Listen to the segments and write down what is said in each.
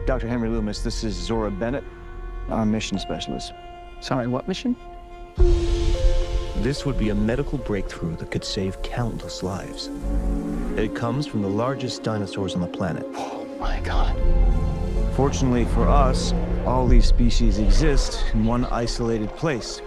Dr. Henry Loomis, this is Zora Bennett. I'm mission specialist. Sorry, what mission? This would be a medical breakthrough that could save countless lives. It comes from the largest dinosaurs on the planet. Oh my God. Fortunately for us, all these species exist in one isolated place.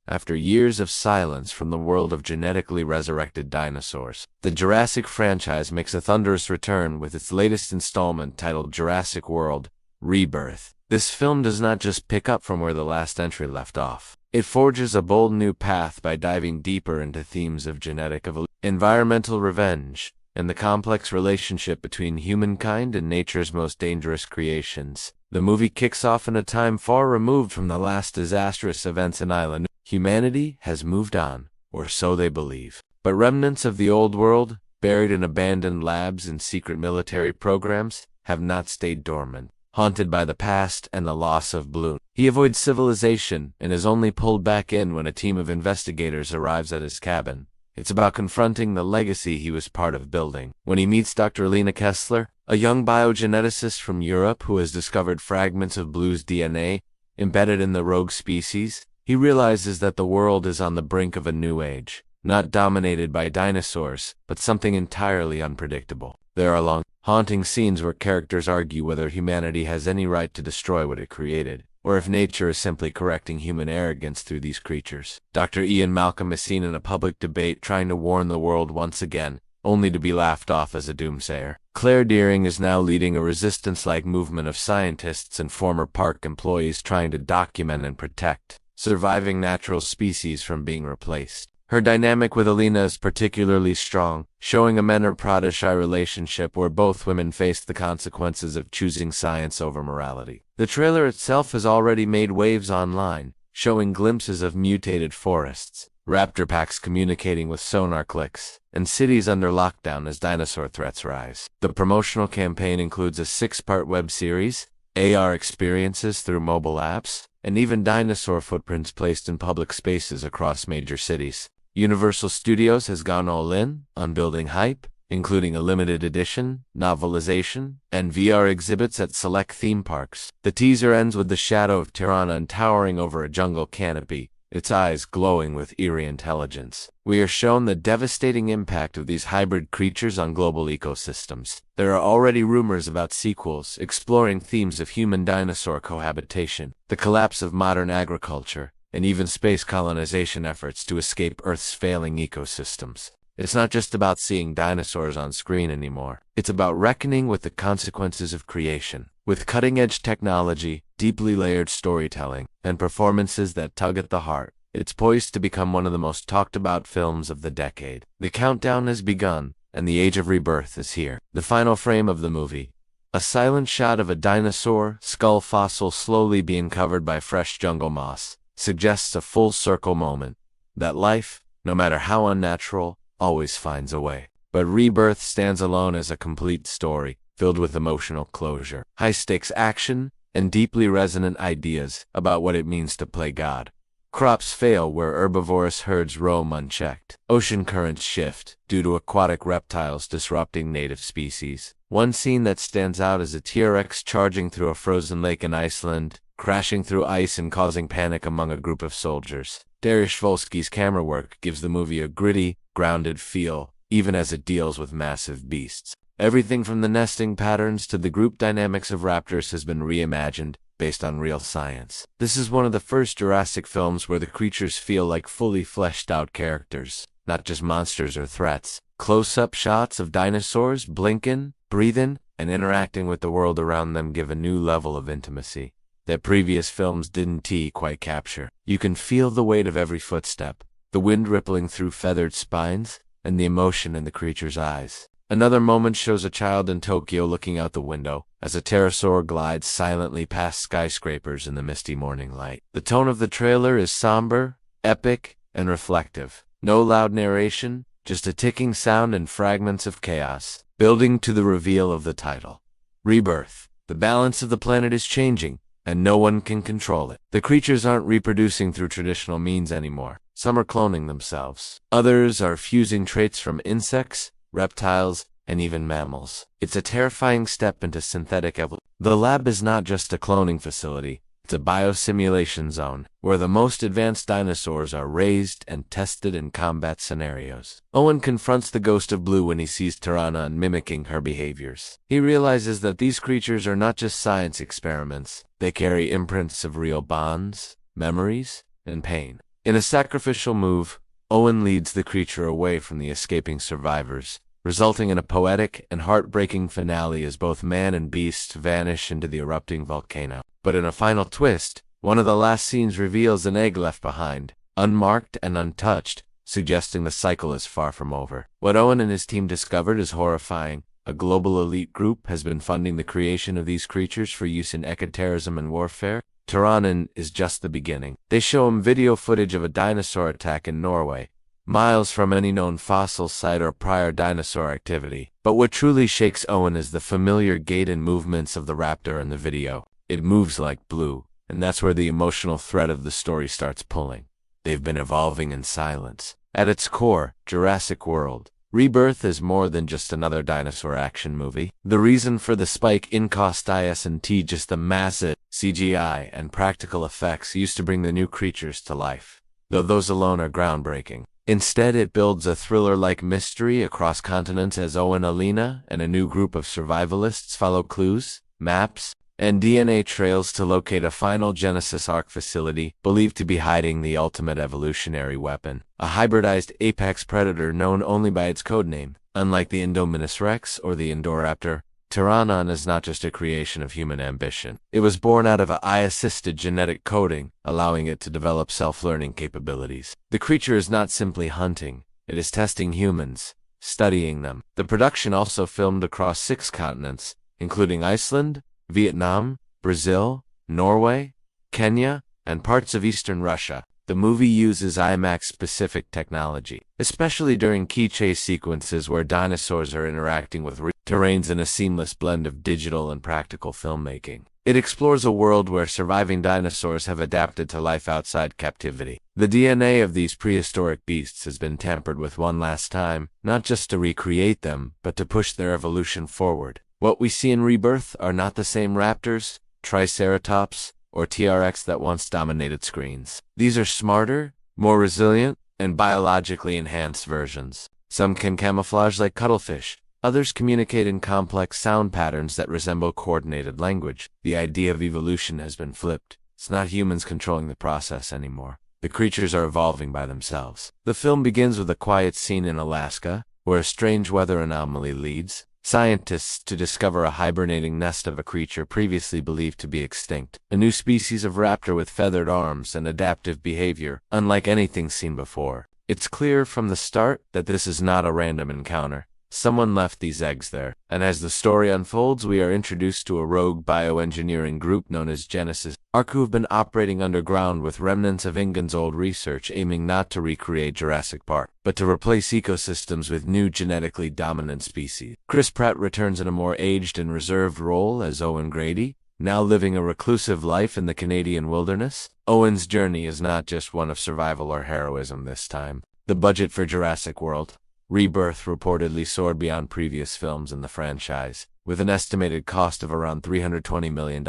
After years of silence from the world of genetically resurrected dinosaurs, the Jurassic franchise makes a thunderous return with its latest installment titled Jurassic World: Rebirth. This film does not just pick up from where the last entry left off. It forges a bold new path by diving deeper into themes of genetic evolution, environmental revenge, and the complex relationship between humankind and nature's most dangerous creations. The movie kicks off in a time far removed from the last disastrous events in Island. Humanity has moved on, or so they believe. But remnants of the old world, buried in abandoned labs and secret military programs, have not stayed dormant. Haunted by the past and the loss of Bloom, he avoids civilization and is only pulled back in when a team of investigators arrives at his cabin. It's about confronting the legacy he was part of building. When he meets Dr. Lena Kessler, a young biogeneticist from Europe who has discovered fragments of Blue's DNA embedded in the rogue species, he realizes that the world is on the brink of a new age, not dominated by dinosaurs, but something entirely unpredictable. There are long, haunting scenes where characters argue whether humanity has any right to destroy what it created, or if nature is simply correcting human arrogance through these creatures. Dr. Ian Malcolm is seen in a public debate trying to warn the world once again, only to be laughed off as a doomsayer. Claire Dearing is now leading a resistance-like movement of scientists and former park employees trying to document and protect surviving natural species from being replaced. Her dynamic with Alina is particularly strong, showing a mentor-protege relationship where both women face the consequences of choosing science over morality. The trailer itself has already made waves online, showing glimpses of mutated forests, raptor packs communicating with sonar clicks, and cities under lockdown as dinosaur threats rise. The promotional campaign includes a 6-part web series, AR experiences through mobile apps, and even dinosaur footprints placed in public spaces across major cities. Universal Studios has gone all in on building hype, including a limited edition, novelization, and VR exhibits at select theme parks. The teaser ends with the shadow of Tirana towering over a jungle canopy, its eyes glowing with eerie intelligence. We are shown the devastating impact of these hybrid creatures on global ecosystems. There are already rumors about sequels exploring themes of human-dinosaur cohabitation, the collapse of modern agriculture, and even space colonization efforts to escape Earth's failing ecosystems. It's not just about seeing dinosaurs on screen anymore. It's about reckoning with the consequences of creation. With cutting-edge technology, deeply layered storytelling, and performances that tug at the heart, it's poised to become one of the most talked-about films of the decade. The countdown has begun, and the age of rebirth is here. The final frame of the movie, a silent shot of a dinosaur skull fossil slowly being covered by fresh jungle moss, suggests a full-circle moment, that life, no matter how unnatural, always finds a way. But Rebirth stands alone as a complete story, filled with emotional closure, high-stakes action, and deeply resonant ideas about what it means to play God. Crops fail where herbivorous herds roam unchecked. Ocean currents shift due to aquatic reptiles disrupting native species. One scene that stands out is a T-Rex charging through a frozen lake in Iceland, crashing through ice and causing panic among a group of soldiers. Dariusz Wolski's camera work gives the movie a gritty, grounded feel, even as it deals with massive beasts. Everything from the nesting patterns to the group dynamics of raptors has been reimagined, based on real science. This is one of the first Jurassic films where the creatures feel like fully fleshed-out characters, not just monsters or threats. Close-up shots of dinosaurs blinking, breathing, and interacting with the world around them give a new level of intimacy that previous films didn't quite capture. You can feel the weight of every footstep, the wind rippling through feathered spines, and the emotion in the creature's eyes. Another moment shows a child in Tokyo looking out the window as a pterosaur glides silently past skyscrapers in the misty morning light. The tone of the trailer is somber, epic, and reflective. No loud narration, just a ticking sound and fragments of chaos, building to the reveal of the title. Rebirth. The balance of the planet is changing, and no one can control it. The creatures aren't reproducing through traditional means anymore. Some are cloning themselves. Others are fusing traits from insects, reptiles, and even mammals. It's a terrifying step into synthetic evolution. The lab is not just a cloning facility, it's a biosimulation zone, where the most advanced dinosaurs are raised and tested in combat scenarios. Owen confronts the ghost of Blue when he sees Tirana mimicking her behaviors. He realizes that these creatures are not just science experiments, they carry imprints of real bonds, memories, and pain. In a sacrificial move, Owen leads the creature away from the escaping survivors, resulting in a poetic and heartbreaking finale as both man and beast vanish into the erupting volcano. But in a final twist, one of the last scenes reveals an egg left behind, unmarked and untouched, suggesting the cycle is far from over. What Owen and his team discovered is horrifying. A global elite group has been funding the creation of these creatures for use in ecoterrorism and warfare. Tiranan is just the beginning. They show him video footage of a dinosaur attack in Norway, miles from any known fossil site or prior dinosaur activity. But what truly shakes Owen is the familiar gait and movements of the raptor in the video. It moves like Blue, and that's where the emotional thread of the story starts pulling. They've been evolving in silence. At its core, Jurassic World. Rebirth is more than just another dinosaur action movie. The reason for the spike in cost isn't just the massive CGI and practical effects used to bring the new creatures to life, though those alone are groundbreaking. Instead, it builds a thriller-like mystery across continents as Owen, Alina, and a new group of survivalists follow clues, maps, and DNA trails to locate a final Genesis Ark facility believed to be hiding the ultimate evolutionary weapon, a hybridized apex predator known only by its codename. Unlike the Indominus Rex or the Indoraptor, Tiranan is not just a creation of human ambition. It was born out of AI-assisted genetic coding, allowing it to develop self-learning capabilities. The creature is not simply hunting, it is testing humans, studying them. The production also filmed across 6 continents, including Iceland, Vietnam, Brazil, Norway, Kenya, and parts of eastern Russia. The movie uses IMAX-specific technology, especially during key chase sequences where dinosaurs are interacting with terrains in a seamless blend of digital and practical filmmaking. It explores a world where surviving dinosaurs have adapted to life outside captivity. The DNA of these prehistoric beasts has been tampered with one last time, not just to recreate them, but to push their evolution forward. What we see in Rebirth are not the same raptors, triceratops, or TRX that once dominated screens. These are smarter, more resilient, and biologically enhanced versions. Some can camouflage like cuttlefish, others communicate in complex sound patterns that resemble coordinated language. The idea of evolution has been flipped. It's not humans controlling the process anymore. The creatures are evolving by themselves. The film begins with a quiet scene in Alaska, where a strange weather anomaly leads scientists to discover a hibernating nest of a creature previously believed to be extinct. A new species of raptor with feathered arms and adaptive behavior, unlike anything seen before. It's clear from the start that this is not a random encounter. Someone left these eggs there, and as the story unfolds, we are introduced to a rogue bioengineering group known as Genesis Ark, who have been operating underground with remnants of Ingen's old research, aiming not to recreate Jurassic Park, but to replace ecosystems with new genetically dominant species. Chris Pratt returns in a more aged and reserved role as Owen Grady, now living a reclusive life in the Canadian wilderness. Owen's journey is not just one of survival or heroism this time. The budget for Jurassic World Rebirth reportedly soared beyond previous films in the franchise, with an estimated cost of around $320 million.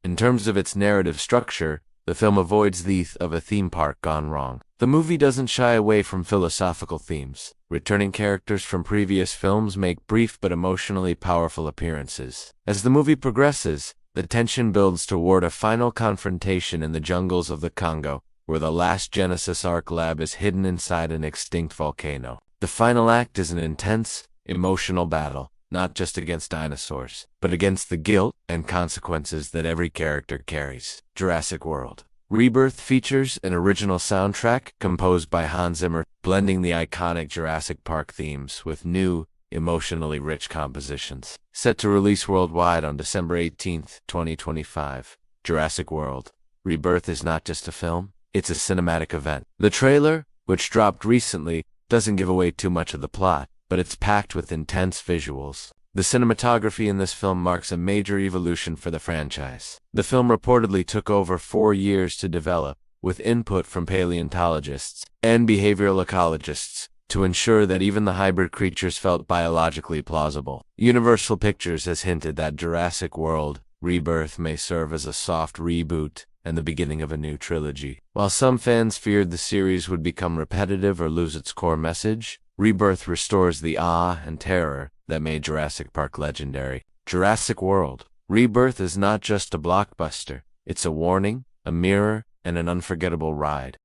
In terms of its narrative structure, the film avoids the of a theme park gone wrong. The movie doesn't shy away from philosophical themes. Returning characters from previous films make brief but emotionally powerful appearances. As the movie progresses, the tension builds toward a final confrontation in the jungles of the Congo, where the last Genesis Ark lab is hidden inside an extinct volcano. The final act is an intense, emotional battle, not just against dinosaurs, but against the guilt and consequences that every character carries. Jurassic World Rebirth features an original soundtrack composed by Hans Zimmer, blending the iconic Jurassic Park themes with new, emotionally rich compositions. Set to release worldwide on December 18, 2025, Jurassic World Rebirth is not just a film, it's a cinematic event. The trailer, which dropped recently, doesn't give away too much of the plot, but it's packed with intense visuals. The cinematography in this film marks a major evolution for the franchise. The film reportedly took over 4 years to develop, with input from paleontologists and behavioral ecologists, to ensure that even the hybrid creatures felt biologically plausible. Universal Pictures has hinted that Jurassic World Rebirth may serve as a soft reboot and the beginning of a new trilogy. While some fans feared the series would become repetitive or lose its core message, Rebirth restores the awe and terror that made Jurassic Park legendary. Jurassic World. Rebirth is not just a blockbuster. It's a warning, a mirror, and an unforgettable ride.